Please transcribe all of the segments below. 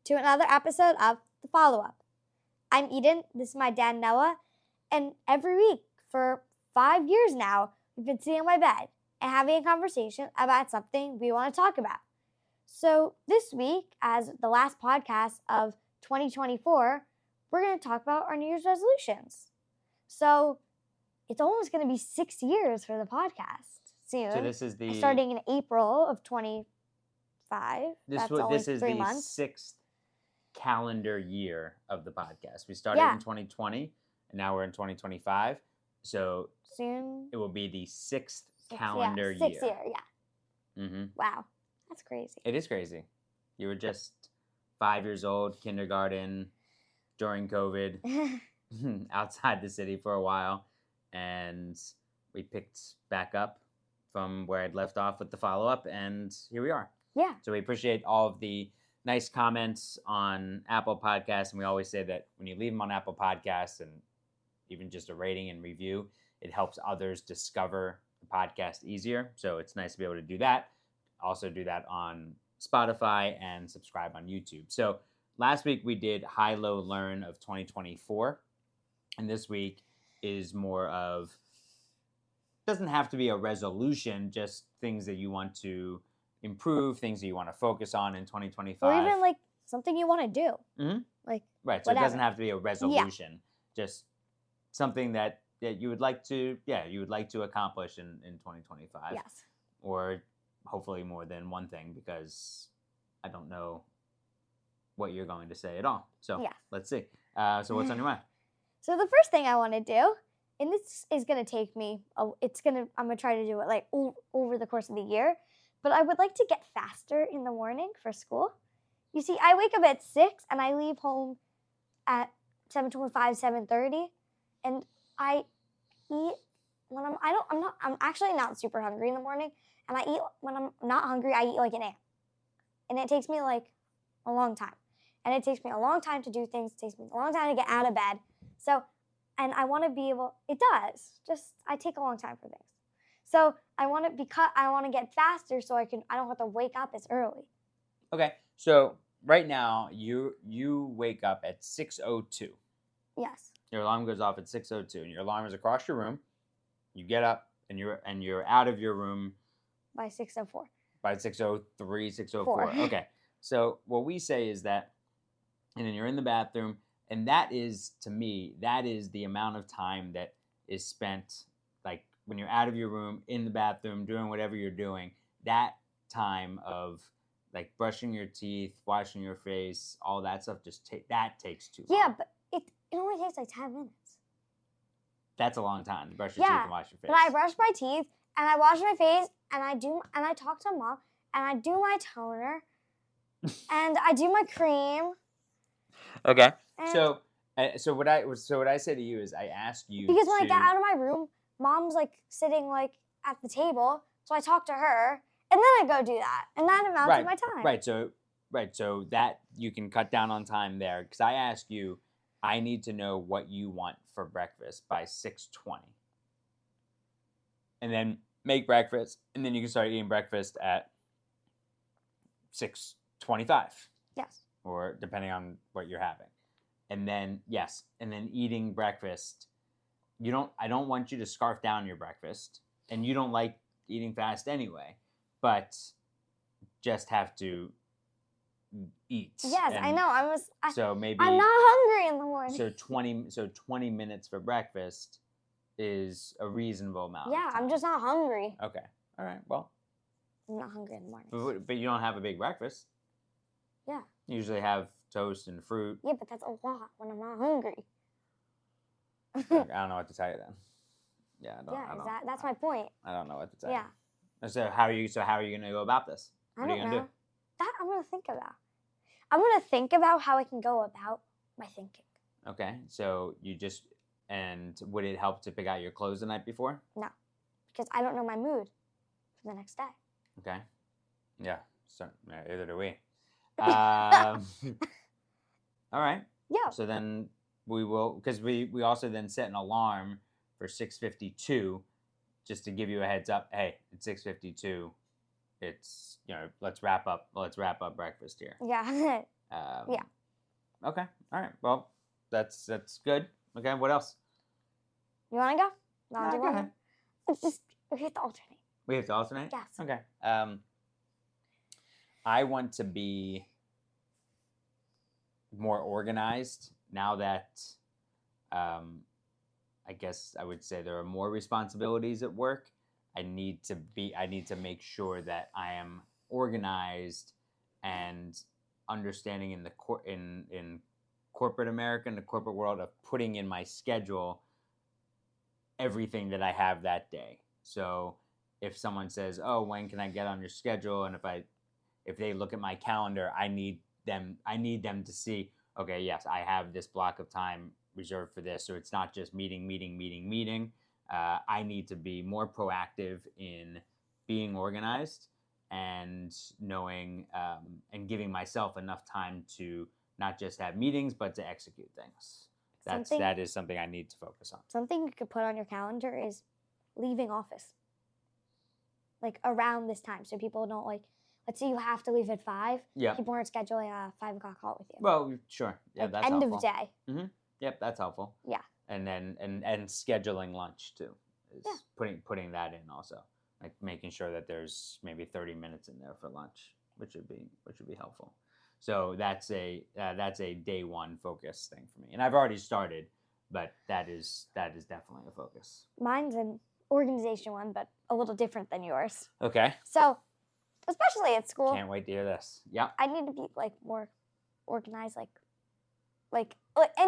to another episode of The Follow-Up. I'm Eden, this is my dad Noah, and every week for 5 years now, we've been sitting on my bed and having a conversation about something we want to talk about. So this week, as the last podcast of 2024, we're going to talk about our New Year's resolutions. So it's almost going to be 6 years for the podcast soon. So this is starting in April of 25. This is 3 the months. sixth calendar year of the podcast. We started in 2020, and now we're in 2025. So soon it will be the sixth calendar year. 6th year, yeah. Mm-hmm. Wow, that's crazy. It is crazy. You were just 5 years old, kindergarten, during COVID, outside the city for a while, and we picked back up from where I'd left off with the follow-up, and here we are. Yeah. So we appreciate all of the nice comments on Apple Podcasts, and we always say that when you leave them on Apple Podcasts and even just a rating and review, it helps others discover the podcast easier. So it's nice to be able to do that. Also do that on Spotify and subscribe on YouTube. So last week we did High, Low, Learn of 2024, and this week is more of, doesn't have to be a resolution, just things that you want to improve, things that you want to focus on in 2025. Or even like something you want to do. Mm-hmm. Like right, so whatever. It doesn't have to be a resolution, just something that you would like to, accomplish in 2025. Yes. Or hopefully more than one thing, because I don't know what you're going to say at all. So let's see. So what's on your mind? So the first thing I want to do, and this is going to take me, I'm going to try to do it like over the course of the year, but I would like to get faster in the morning for school. You see, I wake up at 6 and I leave home at 7:25, 7:30, and I eat when I'm actually not super hungry in the morning, and I eat when I'm not hungry. I eat like an ant, and it takes me like a long time, and it takes me a long time to do things. It takes me a long time to get out of bed. So, and I want to be able. It does. I take a long time for things. So I want to get faster so I don't have to wake up as early. Okay, so right now you wake up at 6:02. Yes. Your alarm goes off at 6:02, and your alarm is across your room. You get up and you're out of your room by 6:04. By 6:03, 6:04. 4. Okay. So what we say is that, and then you're in the bathroom, and that is, to me, that is the amount of time that is spent, like when you're out of your room, in the bathroom, doing whatever you're doing, that time of like brushing your teeth, washing your face, all that stuff, that takes too long. Yeah, but it only takes like 10 minutes. That's a long time to brush your teeth and wash your face. But I brush my teeth and I wash my face and I talk to Mom and I do my toner and I do my cream. Okay. So what I say to you is I ask you because when I get out of my room, Mom's like sitting like at the table, so I talk to her and then I go do that, and that amounts to my time. Right. So that you can cut down on time there, because I ask you, I need to know what you want for breakfast by 6:20, and then make breakfast, and then you can start eating breakfast at 6:25. Yes. Or depending on what you're having, and then eating breakfast. I don't want you to scarf down your breakfast, and you don't like eating fast anyway, but just have to eat. Yes, I know. So maybe I'm not hungry in the morning. So 20 minutes for breakfast is a reasonable amount. Yeah, I'm just not hungry. Okay. All right. Well, I'm not hungry in the morning. But you don't have a big breakfast. Yeah. You usually have toast and fruit. Yeah, but that's a lot when I'm not hungry. I don't know what to tell you then. Yeah, that's my point. I don't know what to tell you. Yeah. So how are you going to go about this? What are you going to do? That I'm going to think about. I'm going to think about how I can go about my thinking. Okay. So and would it help to pick out your clothes the night before? No, because I don't know my mood for the next day. Okay. Yeah. So either do we. All right. Yeah. So then we will, because we also then set an alarm for 6:52, just to give you a heads up. Hey, it's 6:52. It's let's wrap up breakfast here. Yeah. Yeah. Okay. All right. Well, that's good. Okay. What else? You want to go? No, Do go one ahead. more? It's just we have to alternate. We have to alternate. Yes. Okay. I want to be more organized now that I guess I would say there are more responsibilities at work. I need to make sure that I am organized and understanding in the in corporate America, in the corporate world, of putting in my schedule everything that I have that day. So if someone says, "Oh, when can I get on your schedule?" and if they look at my calendar, I need them to see, okay, yes, I have this block of time reserved for this. So it's not just meeting. I need to be more proactive in being organized and knowing and giving myself enough time to not just have meetings, but to execute things. That is something I need to focus on. Something you could put on your calendar is leaving office. Like around this time. So people don't let's say you have to leave at 5. Yeah. People aren't scheduling a 5 o'clock call with you. Well, sure. Yeah, that's end helpful. of day. Mm-hmm. Yep, that's helpful. Yeah. And then and scheduling lunch too. Is Yeah. Putting that in also. Like making sure that there's maybe 30 minutes in there for lunch, which would be helpful. So that's a day one focus thing for me. And I've already started, but that is definitely a focus. Mine's an organization one, but a little different than yours. Okay. So, especially at school, Can't wait to hear this. Yeah. I need to be more organized, and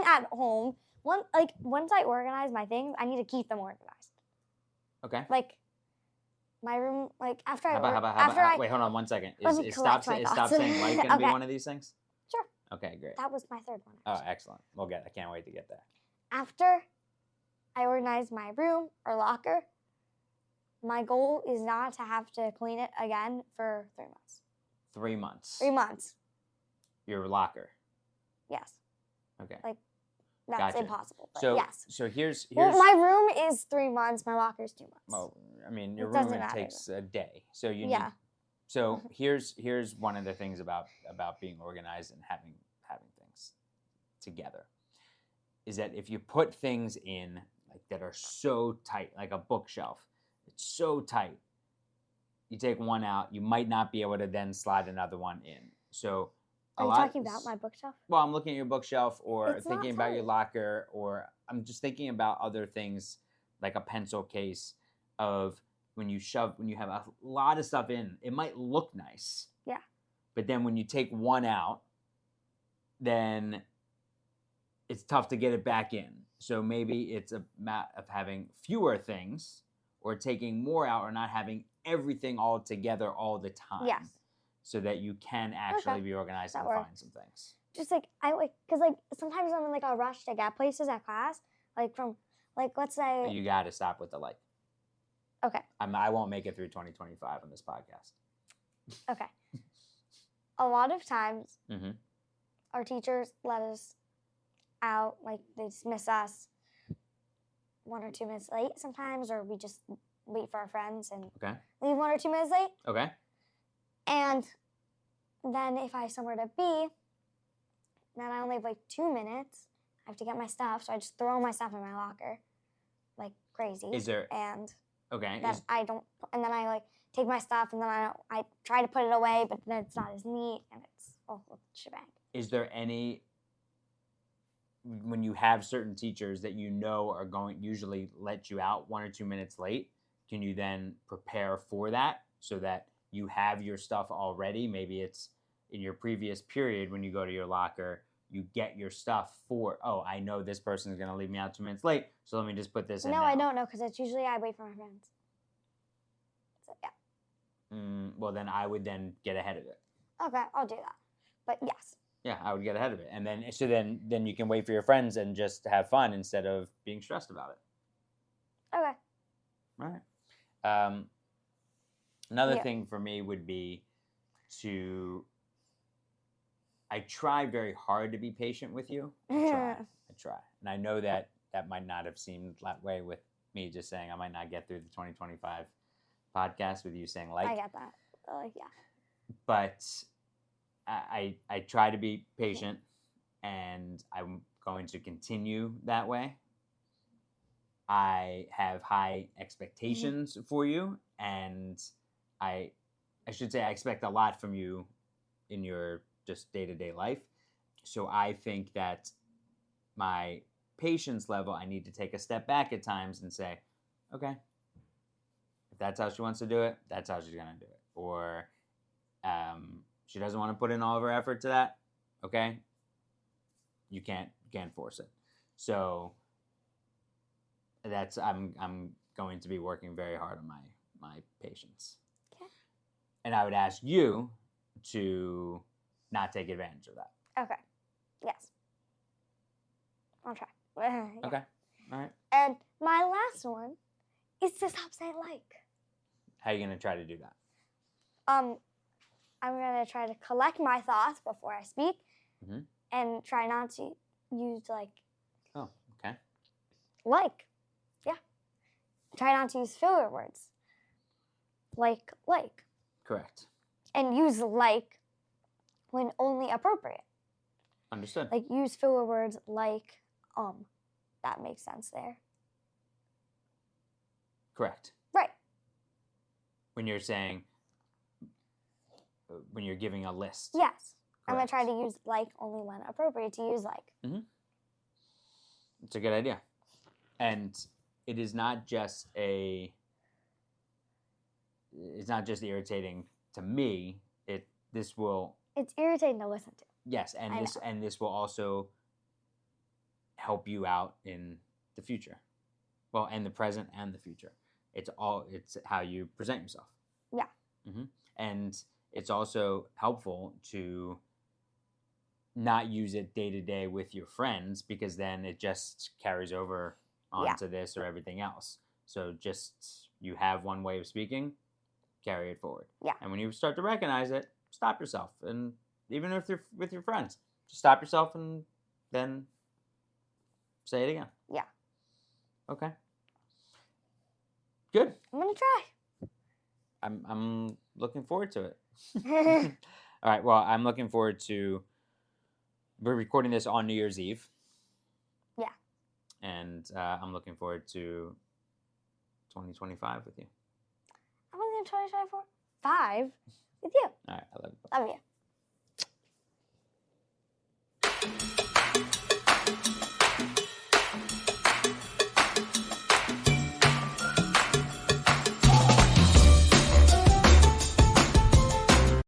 at home. Once I organize my things, I need to keep them organized. Okay. Like my room, after How I about wait, hold on 1 second. Is stop saying like going to be one of these things? Sure. Okay, great. That was my third one. Oh, excellent. I can't wait to get there. After I organize my room or locker, my goal is not to have to clean it again for 3 months. 3 months. 3 months. Your locker. Yes. Okay. That's Gotcha. impossible. But So yes. So here's Well, my room is 3 months. My locker is 2 months. Well, I mean, your It room doesn't matter. takes a day, so you Yeah. need. So here's one of the things about being organized and having things together, is that if you put things in that are so tight, like a bookshelf, it's so tight. You take one out, you might not be able to then slide another one in. So. Are you talking about my bookshelf? Well, I'm looking at your bookshelf, or It's thinking not about your tight. locker, or I'm just thinking about other things like a pencil case. Of when you have a lot of stuff in, it might look nice. Yeah. But then when you take one out, then it's tough to get it back in. So maybe it's a matter of having fewer things, or taking more out, or not having everything all together all the time. Yes. So that you can actually be organized and find some things. Just because sometimes I'm in a rush to get places at class, let's say. You got to stop with the like. Okay. I won't make it through 2025 on this podcast. Okay. A lot of times, Mm-hmm. our teachers let us out, they dismiss us 1 or 2 minutes late sometimes, or we just wait for our friends and leave 1 or 2 minutes late. Okay. And then if I have somewhere to be, then I only have 2 minutes. I have to get my stuff, so I just throw my stuff in my locker like crazy. Is there? And Okay. then I don't, and then I take my stuff, and then I try to put it away, but then it's not as neat, and it's a whole shebang. Is there any, when you have certain teachers that are going usually let you out 1 or 2 minutes late, can you then prepare for that so that you have your stuff already? Maybe it's in your previous period when you go to your locker, you get your stuff for, I know this person is going to leave me out 2 minutes late, so let me just put this in. No, now. I don't know, because it's usually I wait for my friends. So, yeah. Well, then I would then get ahead of it. Okay, I'll do that. But yes. Yeah, I would get ahead of it. And then you can wait for your friends and just have fun instead of being stressed about it. Okay. All right. Another thing for me would be I try very hard to be patient with you. I try. And I know that might not have seemed that way with me just saying I might not get through the 2025 podcast with you saying I get that. Yeah. But I try to be patient, and I'm going to continue that way. I have high expectations for you, and I should say I expect a lot from you in your just day-to-day life. So I think that my patience level, I need to take a step back at times and say, okay, if that's how she wants to do it, that's how she's going to do it. Or she doesn't want to put in all of her effort to that, okay, you can't force it. So that's I'm going to be working very hard on my patience. Okay. And I would ask you to not take advantage of that. Okay. Yes. I'll try. Yeah. Okay. All right. And my last one is to stop saying like. How are you going to try to do that? I'm gonna try to collect my thoughts before I speak, Mm-hmm. and try not to use like. Oh, okay. Like, yeah. Try not to use filler words. Like. Correct. And use like when only appropriate. Understood. Like use filler words like That makes sense there. Correct. Right. When you're saying, when you're giving a list. Yes. Correct. I'm gonna try to use like only when appropriate to use like. Mm-hmm. It's a good idea. And it is not just it's not just irritating to me. It's irritating to listen to. Yes, and this will also help you out in the future. Well, and the present and the future. It's how you present yourself. Yeah. Mm-hmm. And it's also helpful to not use it day to day with your friends, because then it just carries over onto this or everything else. So just, you have one way of speaking, carry it forward. Yeah. And when you start to recognize it, stop yourself. And even if you're with your friends, just stop yourself and then say it again. Yeah. Okay. Good. I'm gonna try. I'm looking forward to it. All right. Well, I'm looking forward to. We're recording this on New Year's Eve. Yeah. And I'm looking forward to 2025 with you. I'm looking at 2024. 5 with you. All right. I love you. Love you.